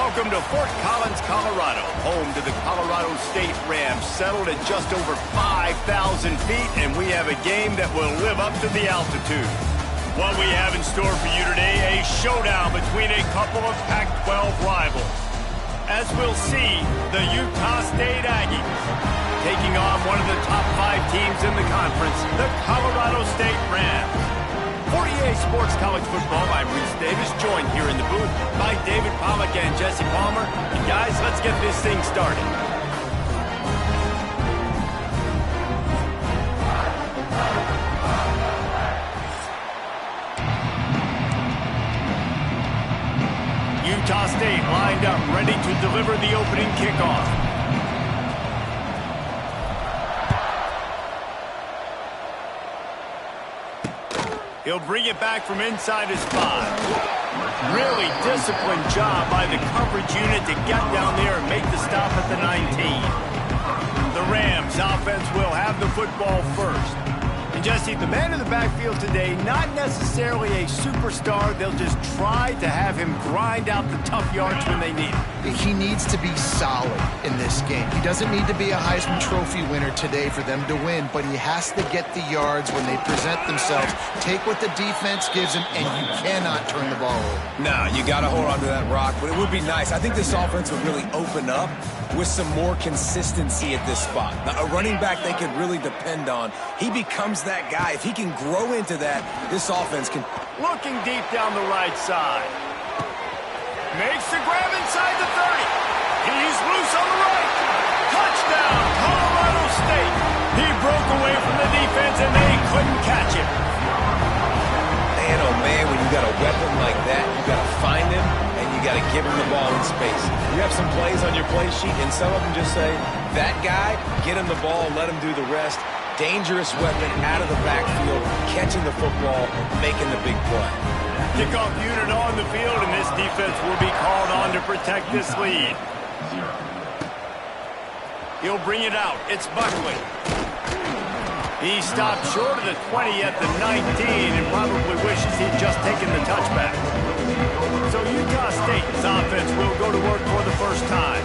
Welcome to Fort Collins, Colorado, home to the Colorado State Rams, settled at just over 5,000 feet, and we have a game that will live up to the altitude. What we have in store for you today, a showdown between a couple of Pac-12 rivals. As we'll see, the Utah State Aggies taking on one of the top 5 teams in the conference, the Colorado State Rams. For EA Sports College Football, I'm Reese Davis, joined here in the booth by David Pollack and Jesse Palmer. And guys, let's get this thing started. Utah State lined up, ready to deliver the opening kickoff. He'll bring it back from inside his 5. Really disciplined job by the coverage unit to get down there and make the stop at the 19. The Rams offense will have the football first. And Jesse, the man in the backfield today, not necessarily a superstar. They'll just try to have him grind out the tough yards when they need it. He needs to be solid in this game. He doesn't need to be a Heisman Trophy winner today for them to win, but he has to get the yards when they present themselves. Take what the defense gives him, and you cannot turn the ball over. No, you got to hold on to that rock, but it would be nice. I think this offense would really open up with some more consistency at this spot. Now, a running back they could really depend on. He becomes that guy. If he can grow into that, this offense can... Looking deep down the right side. Makes the grab inside the 30. He's loose on the right. Touchdown, Colorado State. He broke away from the defense, and they couldn't catch him. Man, oh man, when you got a weapon like that, you got to find him, and you got to give him the ball in space. You have some plays on your play sheet, and some of them just say, that guy, get him the ball, let him do the rest. Dangerous weapon out of the backfield, catching the football, making the big play. Kickoff unit on the field, and this defense will be called on to protect this lead. He'll bring it out. It's Buckley. He stopped short of the 20 at the 19 and probably wishes he'd just taken the touchback. So Utah State's offense will go to work for the first time.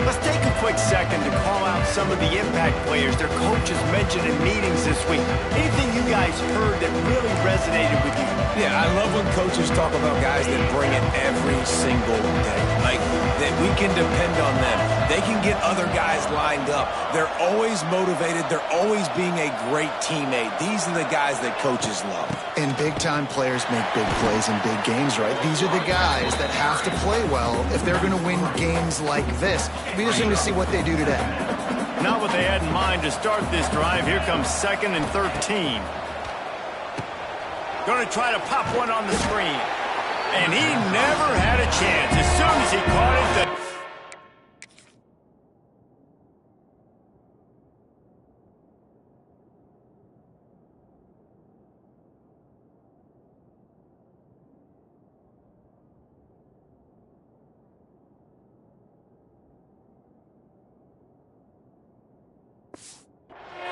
Let's take a quick second to call out some of the impact players their coaches mentioned in meetings this week. Anything you guys heard that really resonated with you? Yeah, I love when coaches talk about guys that bring it every single day. Like, that we can depend on them. They can get other guys lined up. They're always motivated. They're always being a great teammate. These are the guys that coaches love. And big-time players make big plays in big games, right? These are the guys that have to play well if they're going to win games like this. It'll be interesting to see what they do today. Not what they had in mind to start this drive. Here comes 2nd and 13. Going to try to pop one on the screen. And he never had a chance. As soon as he caught it,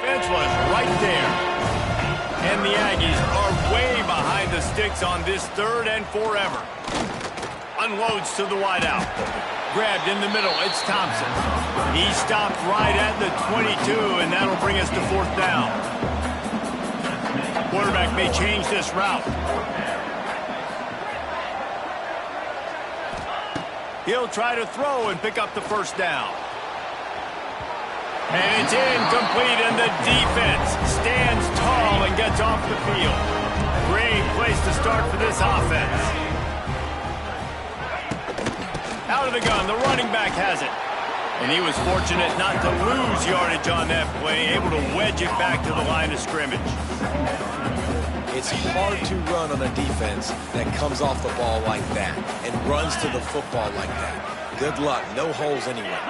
fence was right there. And the Aggies are way behind the sticks on this 3rd and forever. Unloads to the wideout. Grabbed in the middle. It's Thompson. He stopped right at the 22, and that'll bring us to 4th down. Quarterback may change this route. He'll try to throw and pick up the 1st down. And it's incomplete, and the defense stands tall and gets off the field. Great place to start for this offense. Out of the gun, the running back has it. And he was fortunate not to lose yardage on that play, able to wedge it back to the line of scrimmage. It's hard to run on a defense that comes off the ball like that and runs to the football like that. Good luck. No holes anywhere.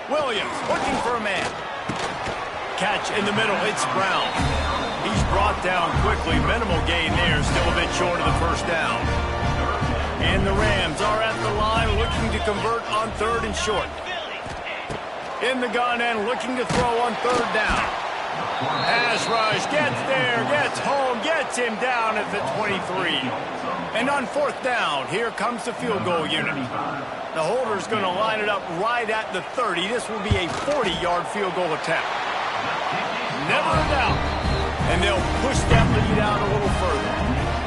Williams looking for a man. Catch in the middle. It's Brown. He's brought down quickly. Minimal gain there. Still a bit short of the 1st down. And the Rams are at the line looking to convert on 3rd and short. In the gun and looking to throw on 3rd down. Pass rush, gets there, gets home, gets him down at the 23. And on fourth down, here comes the field goal unit. The holder's going to line it up right at the 30. This will be a 40-yard field goal attempt. Never in doubt. And they'll push that lead out a little further.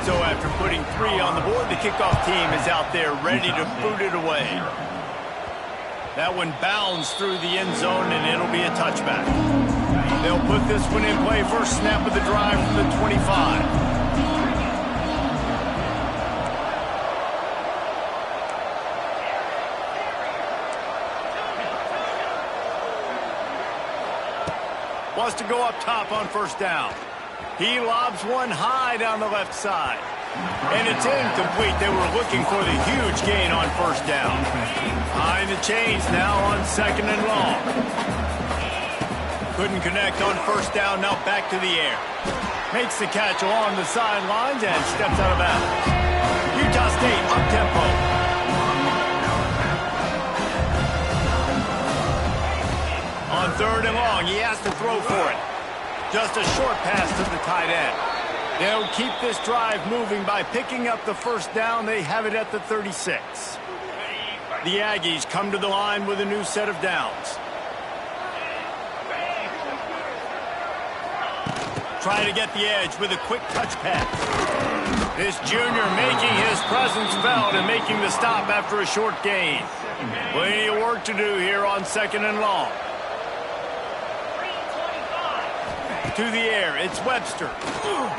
So after putting 3 on the board, the kickoff team is out there ready to boot it away. That one bounds through the end zone, and it'll be a touchback. They'll put this one in play. First snap of the drive from the 25. Wants to go up top on first down. He lobs one high down the left side. And it's incomplete. They were looking for the huge gain on first down. Behind the chains now on second and long. Couldn't connect on first down. Now back to the air. Makes the catch along the sidelines and steps out of bounds. Utah State up-tempo. On third and long, he has to throw for it. Just a short pass to the tight end. They'll keep this drive moving by picking up the first down. They have it at the 36. The Aggies come to the line with a new set of downs. Try to get the edge with a quick touch pass. This junior making his presence felt and making the stop after a short gain. Plenty of work to do here on second and long. To the air, it's Webster. Oh,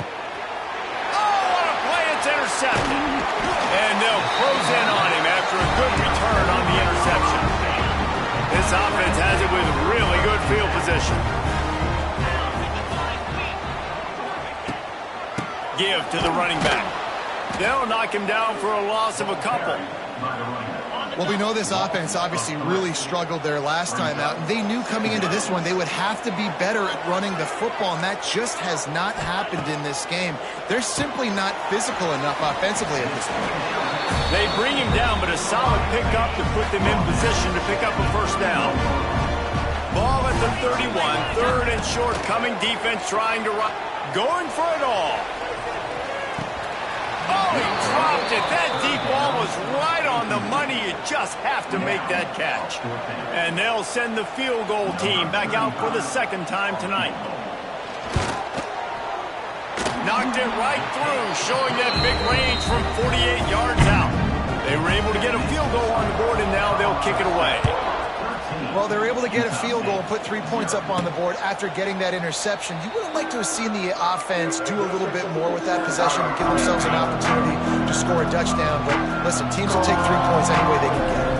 what a play, it's intercepted. And they'll close in on him after a good return on the interception. This offense has it with really good field position. Give to the running back. They'll knock him down for a loss of a couple. Well, we know this offense obviously really struggled there last time out, and they knew coming into this one they would have to be better at running the football, and that just has not happened in this game. They're simply not physical enough offensively at this point. They bring him down, but a solid pickup to put them in position to pick up a first down. Ball at the 31, third and short, coming defense trying to run. Going for it all. Oh, he dropped it. That deep ball was right on the money. You just have to make that catch. And they'll send the field goal team back out for the second time tonight. Knocked it right through, showing that big range from 48 yards out. They were able to get a field goal on the board, and now they'll kick it away. Well, they're able to get a field goal and put 3 points up on the board after getting that interception. You would have liked to have seen the offense do a little bit more with that possession and give themselves an opportunity to score a touchdown. But listen, teams will take 3 points any way they can get it.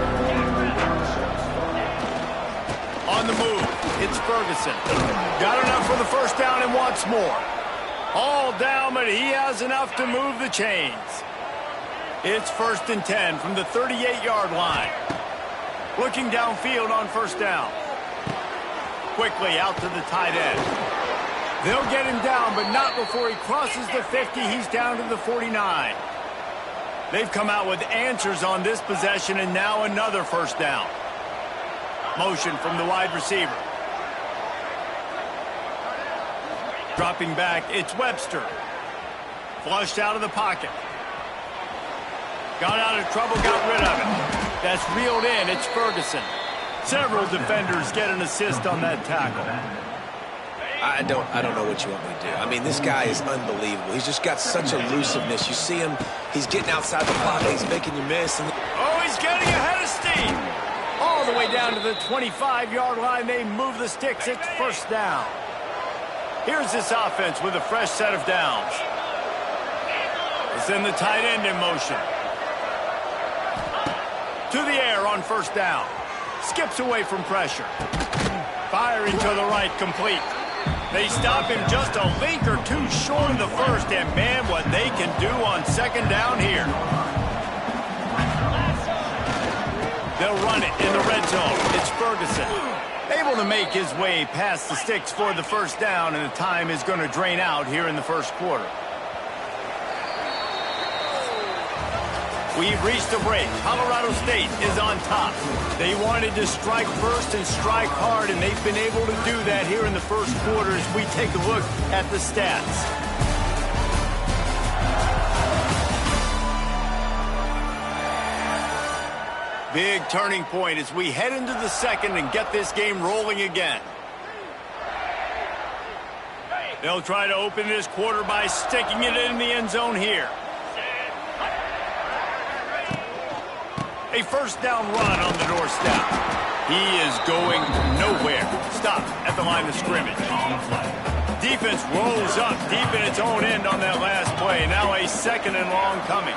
On the move, it's Ferguson. Got enough for the first down and wants more. All down, but he has enough to move the chains. It's 1st and 10 from the 38-yard line. Looking downfield on first down. Quickly out to the tight end. They'll get him down, but not before he crosses the 50. He's down to the 49. They've come out with answers on this possession, and now another first down. Motion from the wide receiver. Dropping back, it's Webster. Flushed out of the pocket. Got out of trouble, got rid of it. That's reeled in. It's Ferguson. Several defenders get an assist on that tackle. I don't know what you want me to do. I mean, this guy is unbelievable. He's just got such elusiveness. You see him, he's getting outside the pocket, he's making you miss. Oh, he's getting ahead of steam. All the way down to the 25-yard line. They move the sticks. It's first down. Here's this offense with a fresh set of downs. It's in the tight end in motion. To the air on first down. Skips away from pressure. Firing to the right, complete. They stop him just a link or two short of the first, and man, what they can do on second down here. They'll run it in the red zone. It's Ferguson. Able to make his way past the sticks for the first down, and the time is going to drain out here in the first quarter. We've reached a break. Colorado State is on top. They wanted to strike first and strike hard, and they've been able to do that here in the first quarter as we take a look at the stats. Big turning point as we head into the second and get this game rolling again. They'll try to open this quarter by sticking it in the end zone here. A first down run on the doorstep. He is going nowhere. Stop at the line of scrimmage. Defense rolls up deep in its own end on that last play. Now a second and long coming.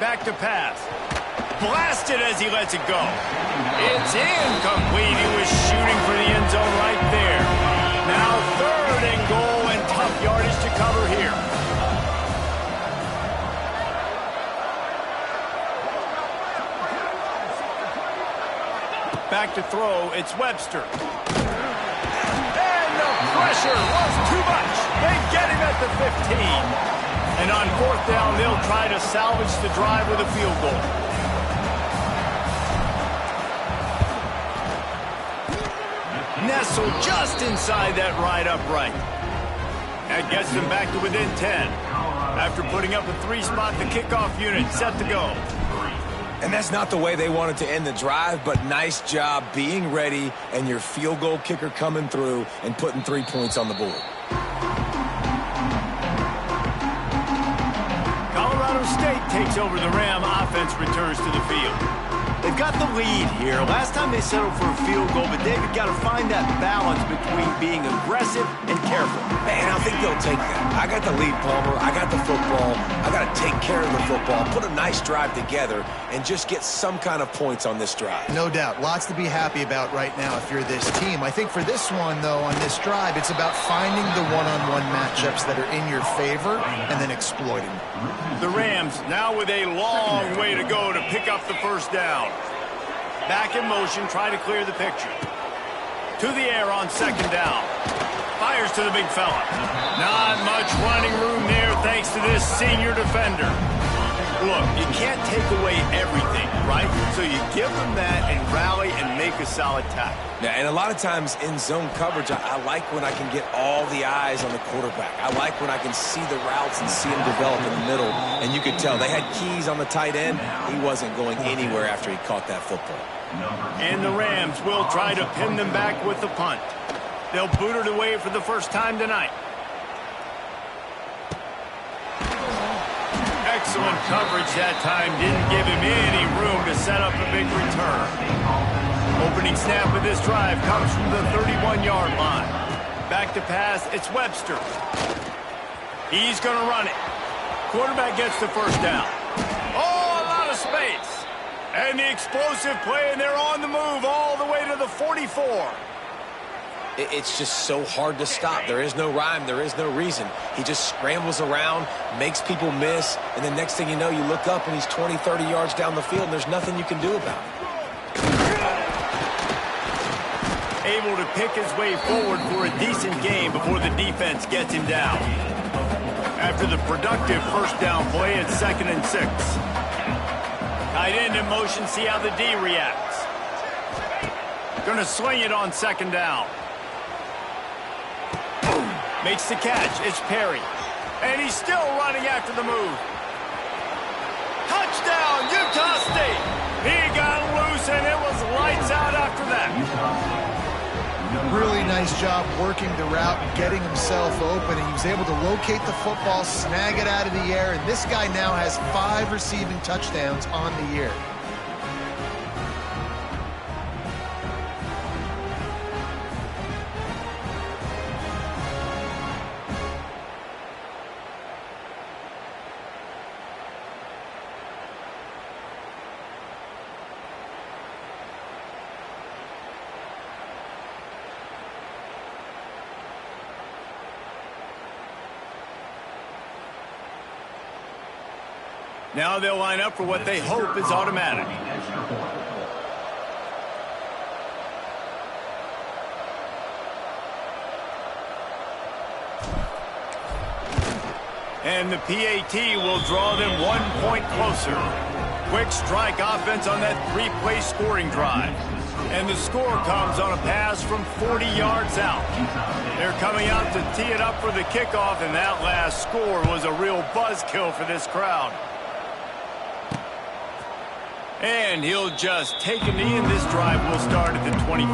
Back to pass. Blasted as he lets it go. It's incomplete. He was shooting for the end zone right there. Now third and goal and tough yardage to cover here. Back to throw, it's Webster. And the pressure was too much. They get him at the 15. And on fourth down, they'll try to salvage the drive with a field goal. Nestled just inside that right upright. That gets them back to within 10. After putting up a 3-spot, the kickoff unit set to go. And that's not the way they wanted to end the drive, but nice job being ready and your field goal kicker coming through and putting 3 points on the board. Colorado State takes over the Ram. Offense returns to the field. They've got the lead here. Last time they settled for a field goal, but David got to find that balance between being aggressive and careful. Man, I think they'll take that. I got the lead, Palmer. I got the football. I got to take care of the football, put a nice drive together, and just get some kind of points on this drive. No doubt. Lots to be happy about right now if you're this team. I think for this one, though, on this drive, it's about finding the one-on-one matchups that are in your favor and then exploiting them. The Rams now with a long way to go to pick up the first down. Back in motion, try to clear the picture. To the air on second down. Fires to the big fella. Not much running room there thanks to this senior defender. Look, you can't take away everything, right? So you give them that and rally and make a solid tackle. Yeah, and a lot of times in zone coverage, I like when I can get all the eyes on the quarterback. I like when I can see the routes and see him develop in the middle. And you could tell they had keys on the tight end. He wasn't going anywhere after he caught that football. And the Rams will try to pin them back with the punt. They'll boot it away for the first time tonight. Excellent coverage that time. Didn't give him any room to set up a big return. Opening snap of this drive comes from the 31-yard line. Back to pass, it's Webster. He's going to run it. Quarterback gets the first down. Oh, a lot of space. And the explosive play, and they're on the move all the way to the 44. It's just so hard to stop. There is no rhyme. There is no reason. He just scrambles around, makes people miss, and the next thing you know, you look up and he's 20, 30 yards down the field, and there's nothing you can do about it. Able to pick his way forward for a decent game before the defense gets him down. After the productive first down play, it's 2nd and 6. Tight end in motion, see how the D reacts. Gonna swing it on second down. Makes the catch, it's Perry. And he's still running after the move. Touchdown, Utah State! He got loose and it was lights out after that. Really nice job working the route and getting himself open. And he was able to locate the football, snag it out of the air, and this guy now has 5 receiving touchdowns on the year. Now they'll line up for what they hope is automatic. And the PAT will draw them 1 point closer. Quick strike offense on that 3-play scoring drive. And the score comes on a pass from 40 yards out. They're coming out to tee it up for the kickoff, and that last score was a real buzzkill for this crowd. And he'll just take a knee, and this drive will start at the 25.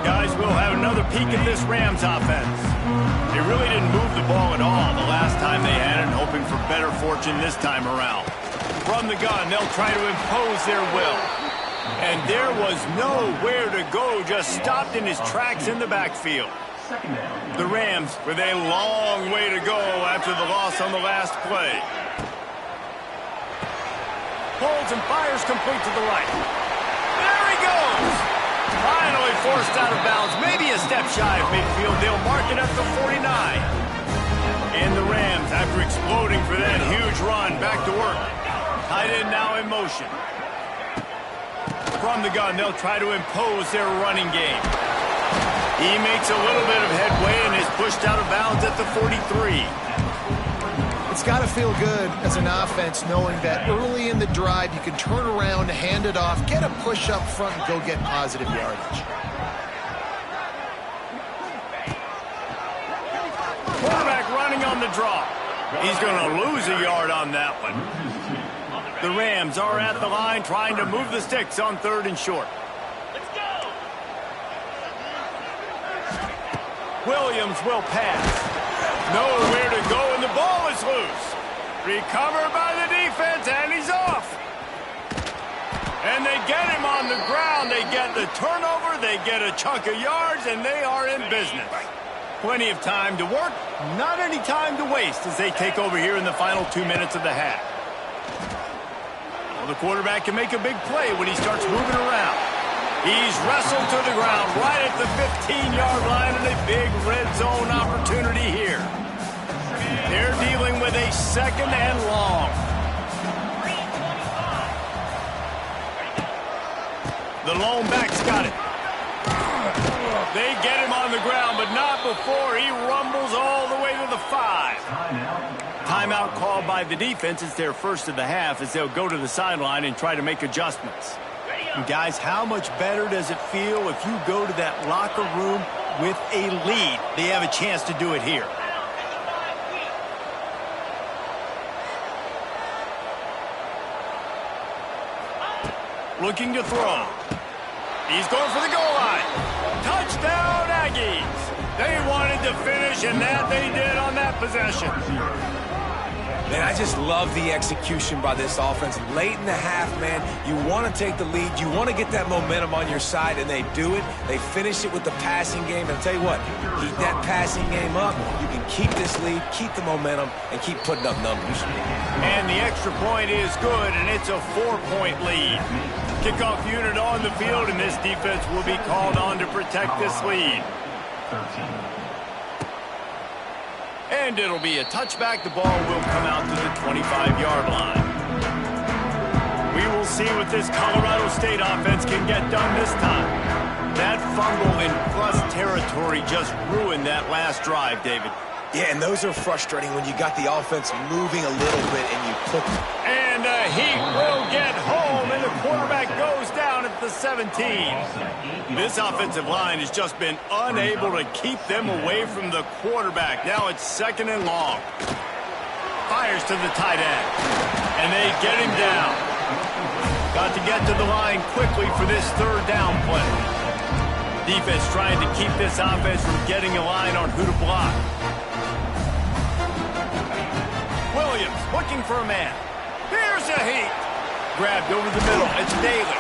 Guys, we'll have another peek at this Rams offense. They really didn't move the ball at all the last time they had it, hoping for better fortune this time around. From the gun, they'll try to impose their will. And there was nowhere to go, just stopped in his tracks in the backfield. The Rams with a long way to go after the loss on the last play. Holds and fires complete to the right. There he goes! Finally forced out of bounds, maybe a step shy of midfield. They'll mark it at the 49. And the Rams, after exploding for that huge run, back to work. Tight end now in motion. From the gun, they'll try to impose their running game. He makes a little bit of headway and is pushed out of bounds at the 43. It's got to feel good as an offense knowing that early in the drive you can turn around, hand it off, get a push up front, and go get positive yardage. Quarterback running on the draw. He's going to lose a yard on that one. The Rams are at the line trying to move the sticks on 3rd and short. Let's go! Williams will pass. Nowhere to go, and the ball is loose. Recovered by the defense, and he's off. And they get him on the ground. They get the turnover, they get a chunk of yards, and they are in business. Plenty of time to work, not any time to waste as they take over here in the final 2 minutes of the half. The quarterback can make a big play when he starts moving around. He's wrestled to the ground right at the 15-yard line, and a big red zone opportunity here. They're dealing with a 2nd and long. The lone back's got it. They get him on the ground, but not before he rumbles all the way to the 5. Timeout called by the defense. It's their first of the half as they'll go to the sideline and try to make adjustments. And guys, how much better does it feel if you go to that locker room with a lead? They have a chance to do it here. Looking to throw. He's going for the goal line. Touchdown, Aggies. They wanted to finish, and that they did on that possession. Man, I just love the execution by this offense. Late in the half, man, you want to take the lead. You want to get that momentum on your side, and they do it. They finish it with the passing game. And I'll tell you what, keep that passing game up. You can keep this lead, keep the momentum, and keep putting up numbers. And the extra point is good, and it's a 4-point lead. Kickoff unit on the field, and this defense will be called on to protect this lead. 13. And it'll be a touchback. The ball will come out to the 25-yard line. We will see what this Colorado State offense can get done this time. That fumble in plus territory just ruined that last drive, David. Yeah, and those are frustrating when you got the offense moving a little bit and you put... And he will get home, and the quarterback goes down at the 17. This offensive line has just been unable to keep them away from the quarterback. Now it's 2nd and long. Fires to the tight end, and they get him down. Got to get to the line quickly for this 3rd down play. Defense trying to keep this offense from getting a line on who to block. Williams looking for a man. Here's a heat. Grabbed over the middle. It's Daly.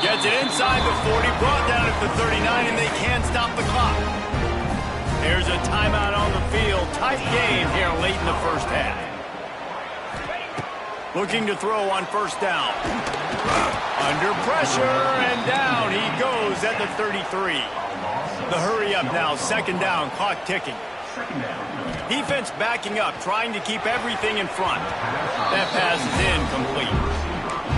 Gets it inside the 40, brought down at the 39, and they can't stop the clock. There's a timeout on the field. Tight game here late in the first half. Looking to throw on 1st down. Under pressure, and down he goes at the 33. The hurry up now, 2nd down, clock ticking. Defense backing up, trying to keep everything in front. That pass is incomplete.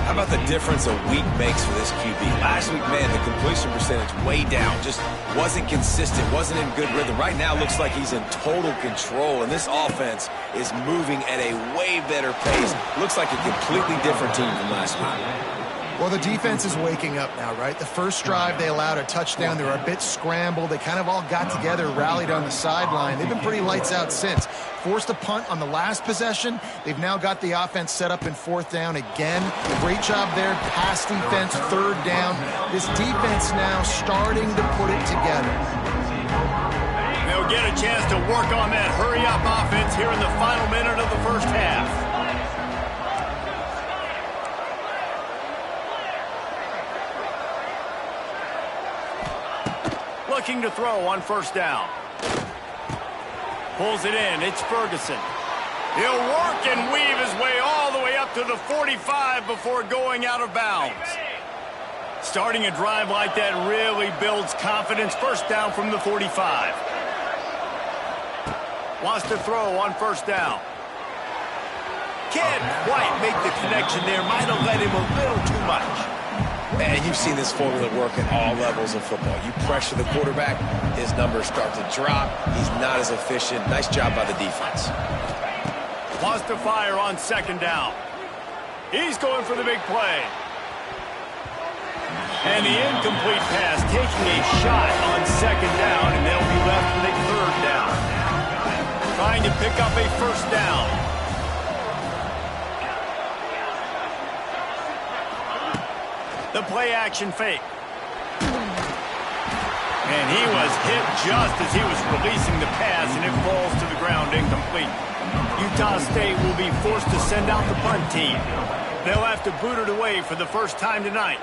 How about the difference a week makes for this QB? Last week, man, the completion percentage way down. Just wasn't consistent, wasn't in good rhythm. Right now, looks like he's in total control, and this offense is moving at a way better pace. Looks like a completely different team from last week. Well, the defense is waking up now, right? The first drive, they allowed a touchdown. They were a bit scrambled. They kind of all got together, rallied on the sideline. They've been pretty lights out since. Forced a punt on the last possession. They've now got the offense set up in fourth down again. Great job there. Pass defense, third down. This defense now starting to put it together. They'll get a chance to work on that hurry-up offense here in the final minute of the first half. Looking to throw on first down. Pulls it in. It's Ferguson. He'll work and weave his way all the way up to the 45 before going out of bounds. Starting a drive like that really builds confidence. First down from the 45. Wants to throw on first down. Can't quite make the connection there. Might have let him a little too much. Man, you've seen this formula work at all levels of football. You pressure the quarterback, his numbers start to drop. He's not as efficient. Nice job by the defense. Wants to fire on second down. He's going for the big play. And the incomplete pass taking a shot on second down, and they'll be left with a third down. Trying to pick up a first down. The play-action fake. And he was hit just as he was releasing the pass, and it falls to the ground incomplete. Utah State will be forced to send out the punt team. They'll have to boot it away for the first time tonight.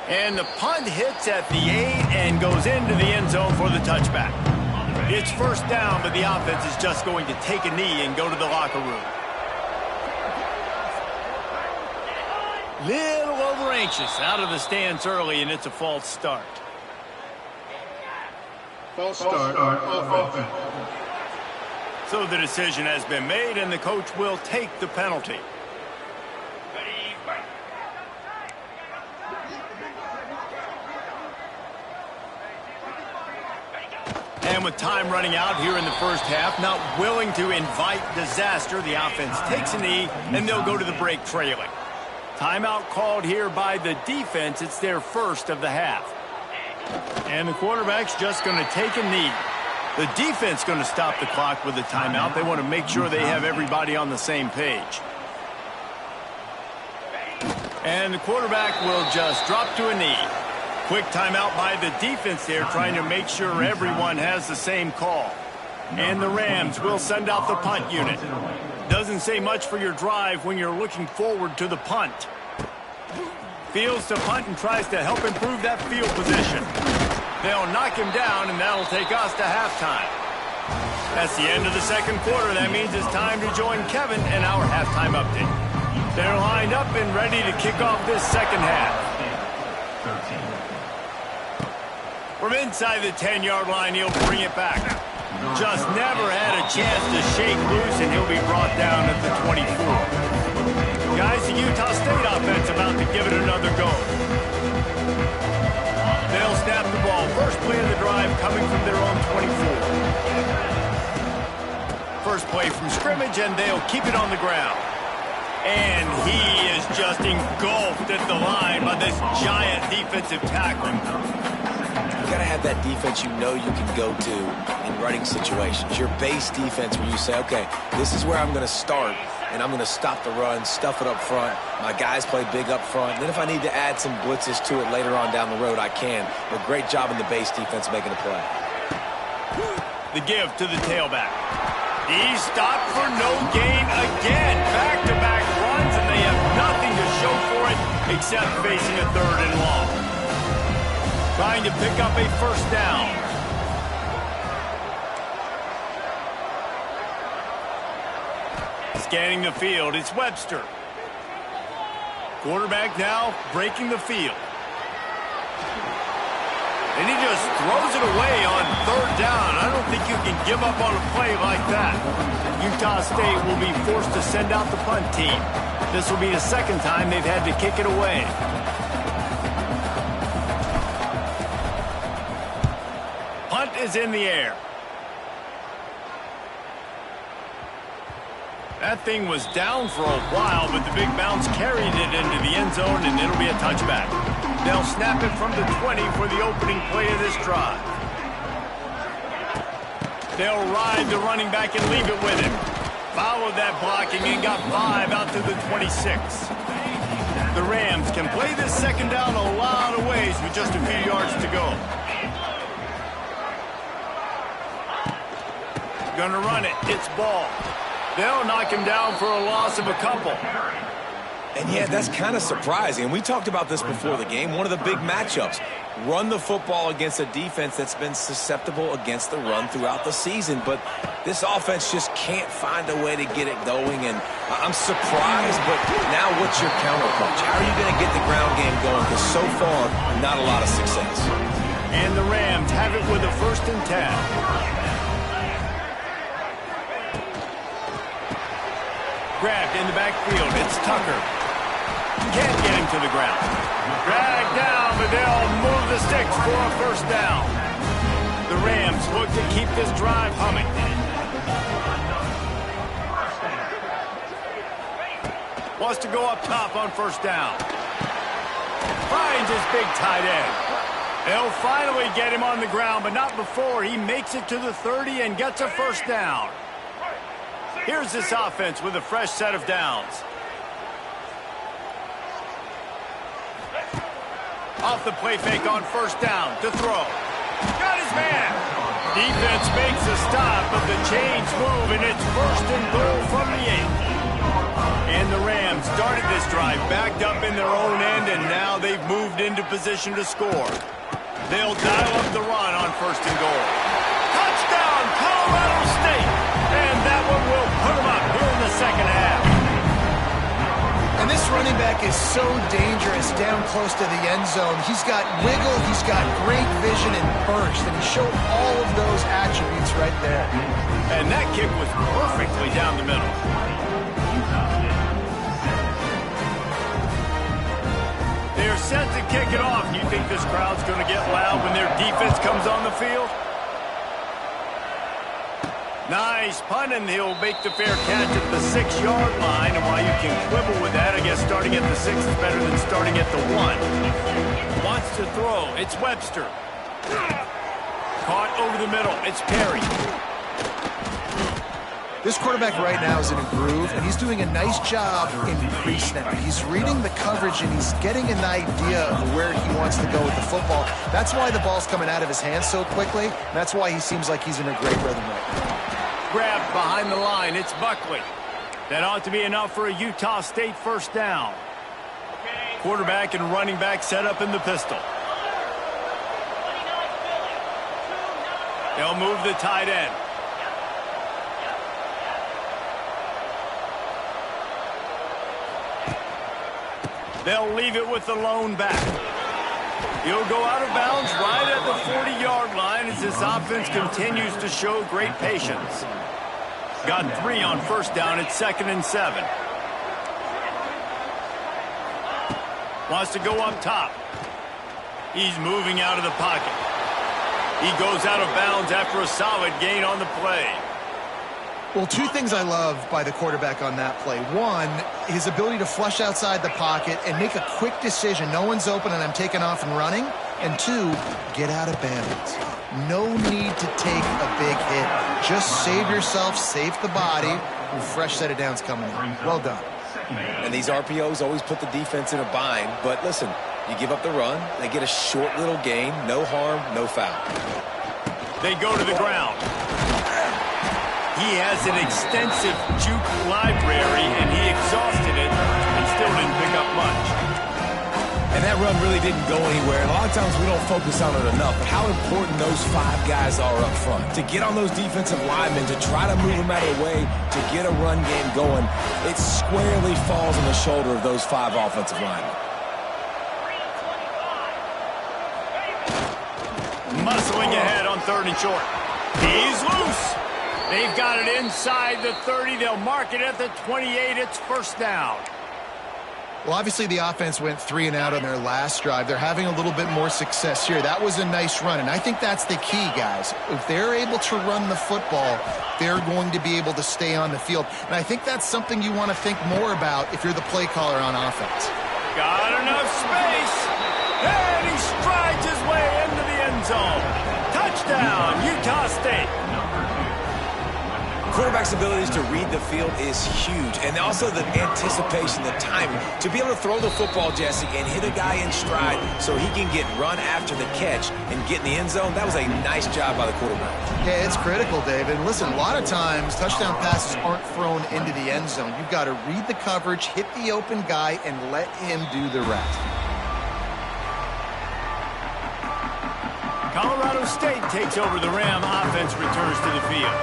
And the punt hits at the 8 and goes into the end zone for the touchback. It's first down, but the offense is just going to take a knee and go to the locker room. Little over-anxious, out of the stands early, and it's a false start. False start on offense. So the decision has been made, and the coach will take the penalty. And with time running out here in the first half, not willing to invite disaster, the offense takes a knee, and they'll go to the break trailing. Timeout called here by the defense. It's their first of the half. And the quarterback's just going to take a knee. The defense going to stop the clock with a timeout. They want to make sure they have everybody on the same page. And the quarterback will just drop to a knee. Quick timeout by the defense there, trying to make sure everyone has the same call. And the Rams will send out the punt unit. Doesn't say much for your drive when you're looking forward to the punt. Fields to punt and tries to help improve that field position. They'll knock him down, and that'll take us to halftime. That's the end of the second quarter. That means it's time to join Kevin and our halftime update. They're lined up and ready to kick off this second half. From inside the 10-yard line, he'll bring it back. Just never had a chance to shake loose, and he'll be brought down at the 24. Guys, the Utah State offense about to give it another go. They'll snap the ball. First play of the drive coming from their own 24. First play from scrimmage, and they'll keep it on the ground. And he is just engulfed at the line by this giant defensive tackle. You got to have that defense you know you can go to in running situations. Your base defense where you say, okay, this is where I'm going to start, and I'm going to stop the run, stuff it up front. My guys play big up front. And then if I need to add some blitzes to it later on down the road, I can. But great job in the base defense making a play. The give to the tailback. He's stopped for no gain again. Back-to-back runs, and they have nothing to show for it except facing a third and long. Trying to pick up a first down. Scanning the field, it's Webster. Quarterback now breaking the field. And he just throws it away on third down. I don't think you can give up on a play like that. Utah State will be forced to send out the punt team. This will be the second time they've had to kick it away. Punt is in the air. That thing was down for a while, but the big bounce carried it into the end zone, and it'll be a touchback. They'll snap it from the 20 for the opening play of this drive. They'll ride the running back and leave it with him. Followed that blocking and got 5 out to the 26. The Rams can play this second down a lot of ways with just a few yards to go. Gonna run it. It's ball. They'll knock him down for a loss of a couple. And yeah, that's kind of surprising. We talked about this before the game. One of the big matchups. Run the football against a defense that's been susceptible against the run throughout the season. But this offense just can't find a way to get it going. And I'm surprised, but now what's your counterpunch? How are you going to get the ground game going? Because so far, not a lot of success. And the Rams have it with a 1st and 10. Grabbed in the backfield. It's Tucker. Can't get him to the ground. Dragged down, but they'll move the sticks for a 1st down. The Rams look to keep this drive humming. Wants to go up top on 1st down. Finds his big tight end. They'll finally get him on the ground, but not before he makes it to the 30 and gets a 1st down. Here's this offense with a fresh set of downs. Off the play fake on 1st down to throw. Got his man. Defense makes a stop, but the chains move, and it's 1st and goal from the 8. And the Rams started this drive backed up in their own end, and now they've moved into position to score. They'll dial up the run on 1st and goal. Touchdown, Colorado State! And that one will put them up here in the second half. And this running back is so dangerous down close to the end zone. He's got wiggle, he's got great vision and burst, and he showed all of those attributes right there. And that kick was perfectly down the middle. They're set to kick it off. Do you think this crowd's going to get loud when their defense comes on the field? Nice punt, and he'll make the fair catch at the 6-yard line. And while you can quibble with that, I guess starting at the 6 is better than starting at the 1. Wants to throw. It's Webster. Caught over the middle. It's Perry. This quarterback right now is in a groove, and he's doing a nice job in pre-snap. He's reading the coverage, and he's getting an idea of where he wants to go with the football. That's why the ball's coming out of his hands so quickly. That's why he seems like he's in a great rhythm right now. Grabbed behind the line. It's Buckley. That ought to be enough for a Utah State 1st down. Quarterback and running back set up in the pistol. They'll move the tight end. They'll leave it with the lone back. He'll go out of bounds right at the 40-yard line as this offense continues to show great patience. Got 3 on 1st down. It's 2nd and 7. Wants to go up top. He's moving out of the pocket. He goes out of bounds after a solid gain on the play. Well, 2 things I love by the quarterback on that play. 1, his ability to flush outside the pocket and make a quick decision. No one's open and I'm taking off and running. And 2, get out of bounds. No need to take a big hit. Just save yourself, save the body. A fresh set of downs coming in. Well done. And these RPOs always put the defense in a bind. But listen, you give up the run, they get a short little gain. No harm, no foul. They go to the ground. He has an extensive juke library, and he exhausted it and still didn't pick up much. And that run really didn't go anywhere. And a lot of times we don't focus on it enough, but how important those 5 guys are up front. To get on those defensive linemen, to try to move them out of the way, to get a run game going, it squarely falls on the shoulder of those 5 offensive linemen. Muscling ahead on 3rd and short. He's loose. They've got it inside the 30. They'll mark it at the 28. It's 1st down. Well, obviously the offense went 3 and out on their last drive. They're having a little bit more success here. That was a nice run, and I think that's the key, guys. If they're able to run the football, they're going to be able to stay on the field. And I think that's something you want to think more about if you're the play caller on offense. Got enough space, and he strides his way into the end zone. Touchdown, Utah State. Quarterback's abilities to read the field is huge, and also the anticipation, the timing. To be able to throw the football, Jesse, and hit a guy in stride so he can get run after the catch and get in the end zone, that was a nice job by the quarterback. Yeah, it's critical, David. And listen, a lot of times touchdown passes aren't thrown into the end zone. You've got to read the coverage, hit the open guy, and let him do the rest. Colorado State takes over. The Ram offense returns to the field.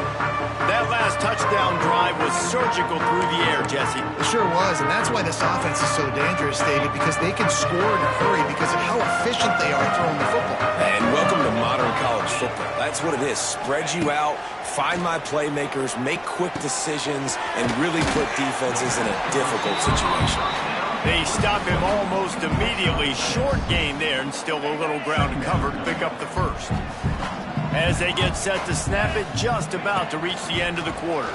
That last touchdown drive was surgical through the air, Jesse. It sure was, and that's why this offense is so dangerous, David, because they can score in a hurry because of how efficient they are throwing the football. And welcome to modern college football. That's what it is. Spread you out, find my playmakers, make quick decisions, and really put defenses in a difficult situation. They stop him almost immediately. Short gain there, and still a little ground to cover to pick up the first. As they get set to snap it, just about to reach the end of the quarter.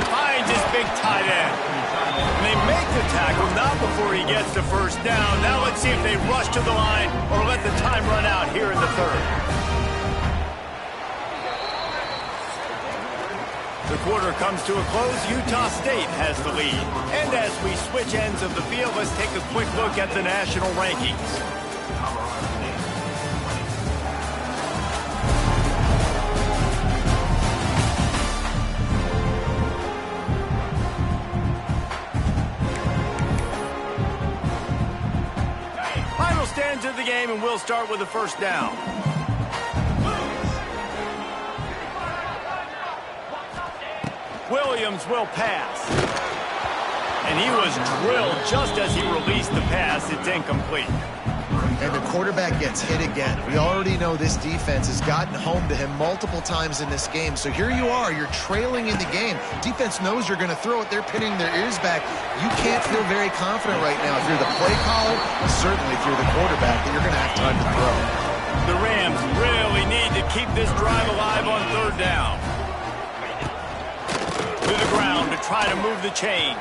Finds his big tight end. And they make the tackle, not before he gets the first down. Now let's see if they rush to the line or let the time run out here in the third. The quarter comes to a close. Utah State has the lead. And as we switch ends of the field, let's take a quick look at the national rankings. Final stands of the game, and we'll start with the first down. Williams will pass. And he was drilled just as he released the pass. It's incomplete. And the quarterback gets hit again. We already know this defense has gotten home to him multiple times in this game. So here you are. You're trailing in the game. Defense knows you're going to throw it. They're pinning their ears back. You can't feel very confident right now if you're the play caller, and certainly if you're the quarterback, that you're going to have time to throw. The Rams really need to keep this drive alive on third down. To the ground to try to move the chains.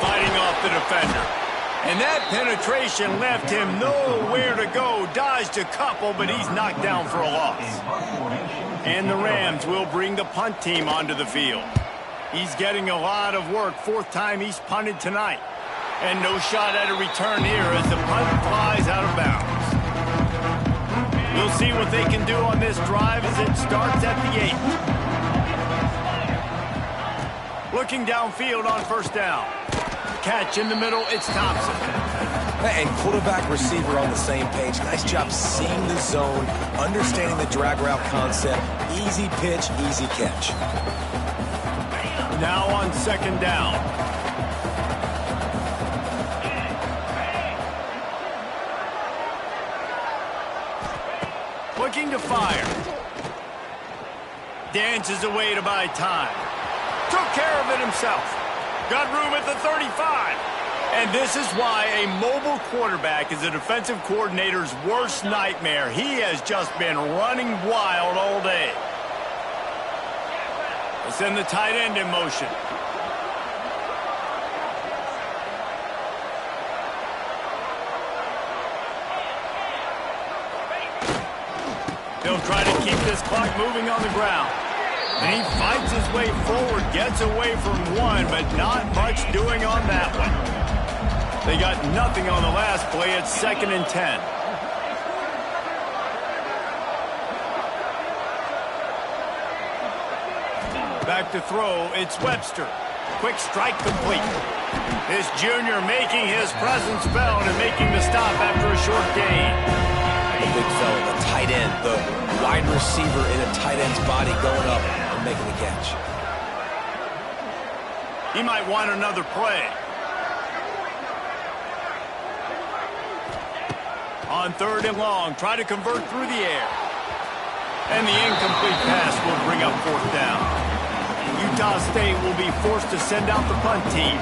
Fighting off the defender. And that penetration left him nowhere to go. Dodged a couple, but he's knocked down for a loss. And the Rams will bring the punt team onto the field. He's getting a lot of work. Fourth time he's punted tonight. And no shot at a return here as the punt flies out of bounds. We'll see what they can do on this drive as it starts at the 8. Looking downfield on first down. Catch in the middle, it's Thompson. And quarterback, receiver on the same page. Nice job seeing the zone, understanding the drag route concept. Easy pitch, easy catch. Now on second down. Looking to fire. Dances away to buy time. Took care of it himself. Got room at the 35. And this is why a mobile quarterback is a defensive coordinator's worst nightmare. He has just been running wild all day. Let's send the tight end in motion. He'll try to keep this clock moving on the ground. And he fights his way forward, gets away from one, but not much doing on that one. They got nothing on the last play. It's 2nd and 10. Back to throw, it's Webster. Quick strike complete. This junior making his presence felt and making the stop after a short gain. The big fella, the tight end, the wide receiver in a tight end's body going up and making the catch. He might want another play. On 3rd and long, try to convert through the air. And the incomplete pass will bring up 4th down. Wichita State will be forced to send out the punt team.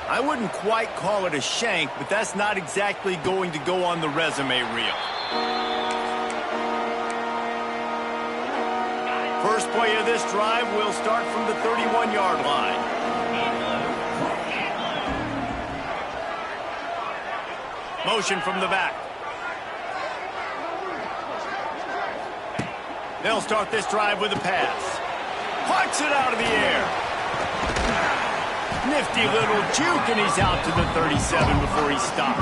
I wouldn't quite call it a shank, but that's not exactly going to go on the resume reel. First play of this drive will start from the 31-yard line. Motion from the back. They'll start this drive with a pass. Pucks it out of the air. Nifty little juke, and he's out to the 37 before he stopped.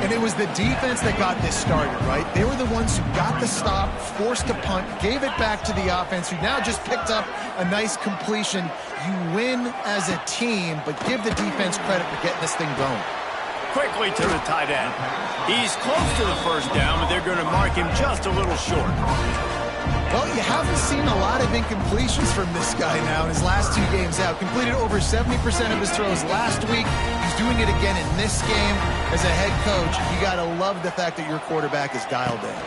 And it was the defense that got this started, right? They were the ones who got the stop, forced a punt, gave it back to the offense, who now just picked up a nice completion. You win as a team, but give the defense credit for getting this thing going. Quickly to the tight end. He's close to the first down, but they're going to mark him just a little short. Well, you haven't seen a lot of incompletions from this guy now in his last 2 games out. Completed over 70% of his throws last week. He's doing it again in this game. As a head coach, you got to love the fact that your quarterback is dialed in.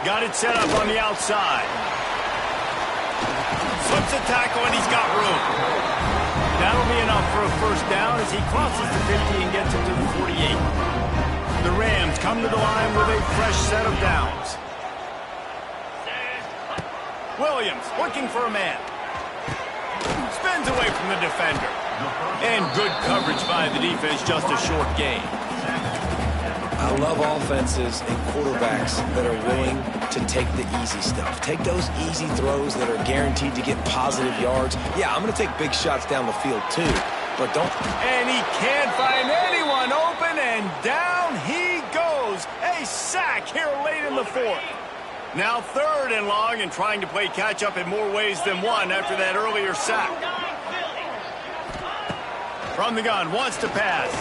Got it set up on the outside. Slips a tackle, and he's got room. That'll be enough for a first down as he crosses the 50 and gets it to the 48. The Rams come to the line with a fresh set of downs. Williams looking for a man. Spins away from the defender. And good coverage by the defense, just a short gain. I love offenses and quarterbacks that are willing to take the easy stuff. Take those easy throws that are guaranteed to get positive yards. Yeah, I'm going to take big shots down the field too, but don't. And he can't find anyone open, and down he goes. A sack here late in the fourth. Now 3rd and long, and trying to play catch-up in more ways than one after that earlier sack. From the gun, wants to pass.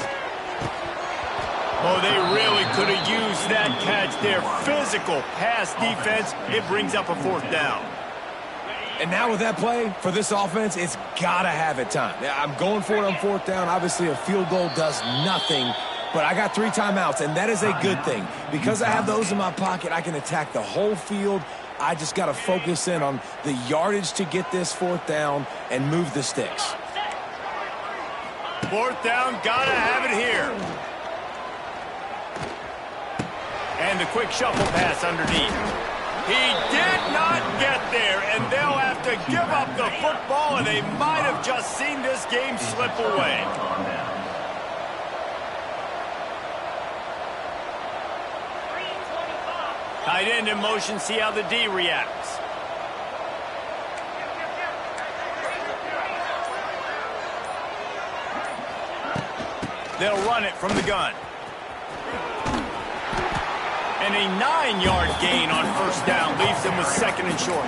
Oh, they really could have used that catch there. Physical pass defense. It brings up a 4th down. And now with that play, for this offense, it's got to have it time. I'm going for it on 4th down. Obviously, a field goal does nothing. But I got 3 timeouts, and that is a good thing. Because I have those in my pocket, I can attack the whole field. I just got to focus in on the yardage to get this 4th down and move the sticks. 4th down, got to have it here. And the quick shuffle pass underneath. He did not get there, and they'll have to give up the football, and they might have just seen this game slip away. Tight end in motion, see how the D reacts. They'll run it from the gun. And a 9-yard gain on 1st down leaves them with 2nd and short.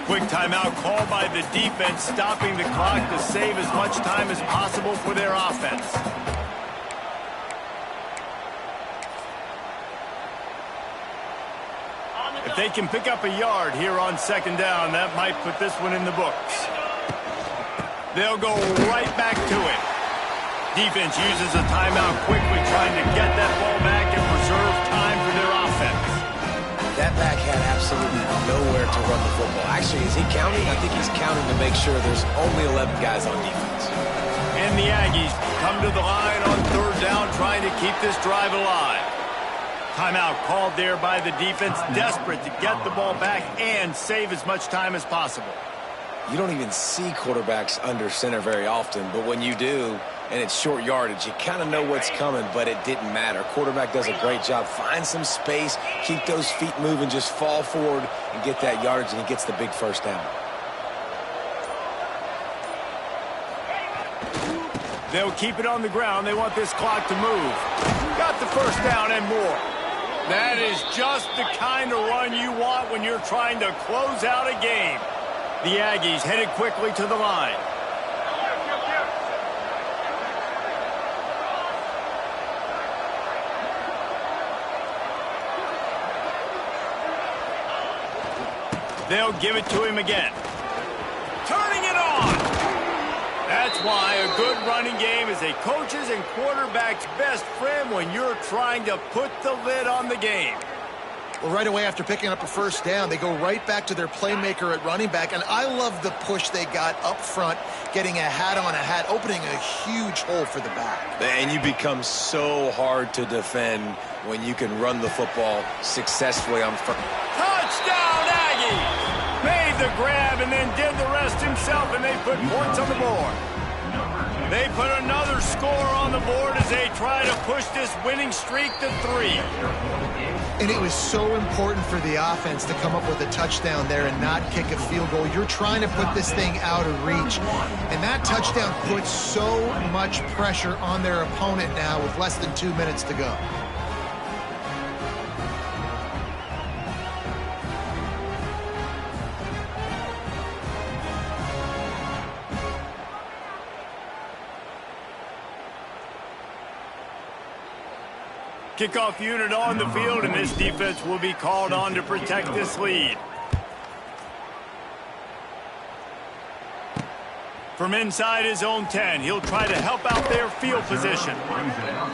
Quick timeout called by the defense, stopping the clock to save as much time as possible for their offense. If they can pick up a yard here on 2nd down, that might put this one in the books. They'll go right back to it. Defense uses a timeout quickly, trying to get that ball back and preserve time for their offense. That back had absolutely nowhere to run the football. Actually, is he counting? I think he's counting to make sure there's only 11 guys on defense. And the Aggies come to the line on 3rd down, trying to keep this drive alive. Timeout called there by the defense, desperate to get the ball back and save as much time as possible. You don't even see quarterbacks under center very often, but when you do, and it's short yardage, you kind of know what's coming, but it didn't matter. Quarterback does a great job. Find some space, keep those feet moving, just fall forward and get that yardage, and he gets the big 1st down. They'll keep it on the ground. They want this clock to move. Got the 1st down and more. That is just the kind of run you want when you're trying to close out a game. The Aggies headed quickly to the line. They'll give it to him again. Turning it on. That's why a good running game is a coach's and quarterback's best friend when you're trying to put the lid on the game. Well, right away after picking up a first down, they go right back to their playmaker at running back, and I love the push they got up front, getting a hat on a hat, opening a huge hole for the back. And you become so hard to defend when you can run the football successfully on front. Touchdown, Aggies! Made the grab and then did the rest himself, and they put points on the board. They put another score on the board as they try to push this winning streak to 3. And it was so important for the offense to come up with a touchdown there and not kick a field goal. You're trying to put this thing out of reach. And that touchdown puts so much pressure on their opponent now with less than 2 minutes to go. Kickoff unit on the field, and this defense will be called on to protect this lead. From inside his own 10, he'll try to help out their field position.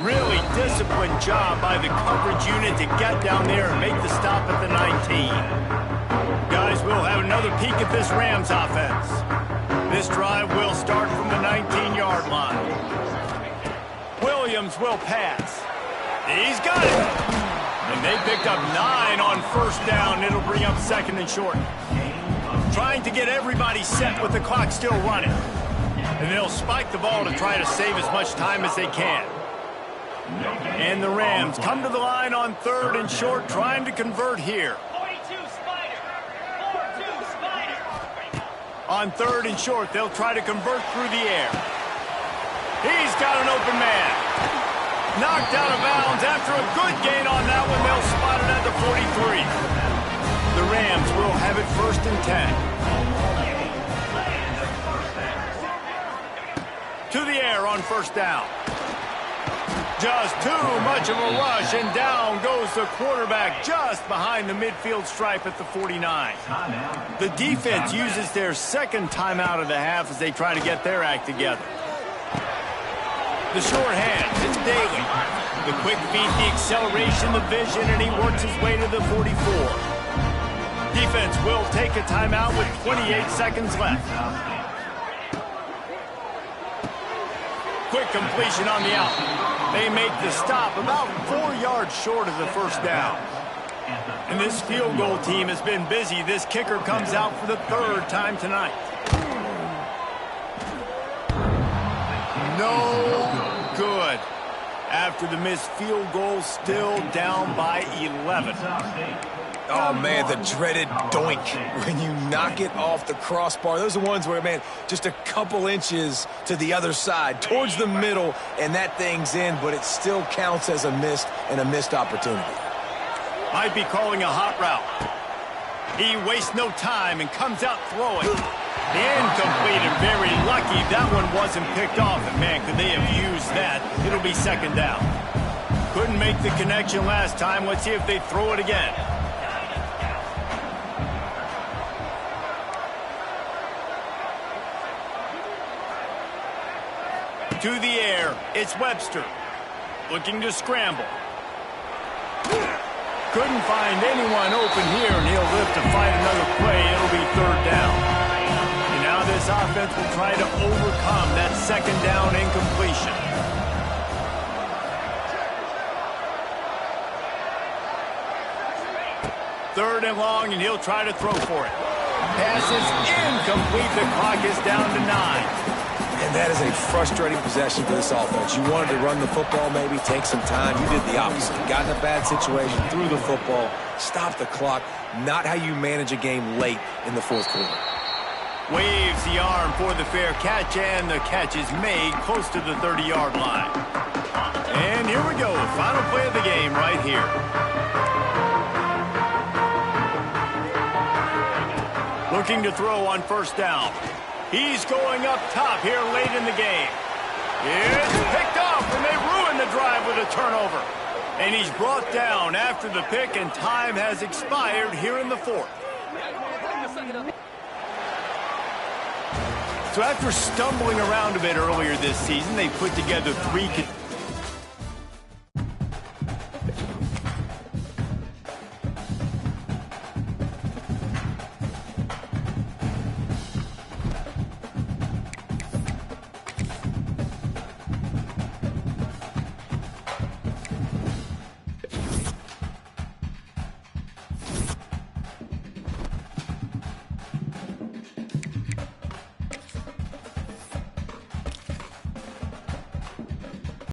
Really disciplined job by the coverage unit to get down there and make the stop at the 19. Guys, we'll have another peek at this Rams offense. This drive will start from the 19-yard line. Williams will pass. He's got it. And they picked up 9 on first down. It'll bring up second and short. Trying to get everybody set with the clock still running. And they'll spike the ball to try to save as much time as they can. And the Rams come to the line on third and short, trying to convert here. 42 Spider. 42 Spider. On third and short, they'll try to convert through the air. He's got an open man. Knocked out of bounds after a good gain on that one. They'll spot it at the 43. The Rams will have it first and 10. To the air on first down. Just too much of a rush, and down goes the quarterback just behind the midfield stripe at the 49. The defense uses their second timeout of the half as they try to get their act together. The short hand, it's Daly. The quick feet, the acceleration, the vision, and he works his way to the 44. Defense will take a timeout with 28 seconds left. Quick completion on the out. They make the stop about 4 yards short of the first down. And this field goal team has been busy. This kicker comes out for the third time tonight. No good. After the missed field goal, still down by 11. Oh, man, the dreaded doink when you knock it off the crossbar. Those are ones where, man, just a couple inches to the other side, towards the middle, and that thing's in, but it still counts as a missed opportunity. Might be calling a hot route. He wastes no time and comes out throwing. Incomplete, and very lucky that one wasn't picked off. And, man, could they have used that? It'll be second down. Couldn't make the connection last time. Let's see if they throw it again. To the air, it's Webster. Looking to scramble. Couldn't find anyone open here, and he'll live to fight another play. It'll be third down. This offense will try to overcome that second down incompletion. Third and long, and he'll try to throw for it. Pass is incomplete. The clock is down to 9. And that is a frustrating possession for this offense. You wanted to run the football, maybe take some time. You did the opposite. Got in a bad situation, threw the football, stopped the clock. Not how you manage a game late in the fourth quarter. Waves the arm for the fair catch, and the catch is made close to the 30-yard line. And here we go, final play of the game right here. Looking to throw on first down. He's going up top here late in the game. It's picked off, and they ruin the drive with a turnover. And he's brought down after the pick, and time has expired here in the fourth. So after stumbling around a bit earlier this season, they put together 3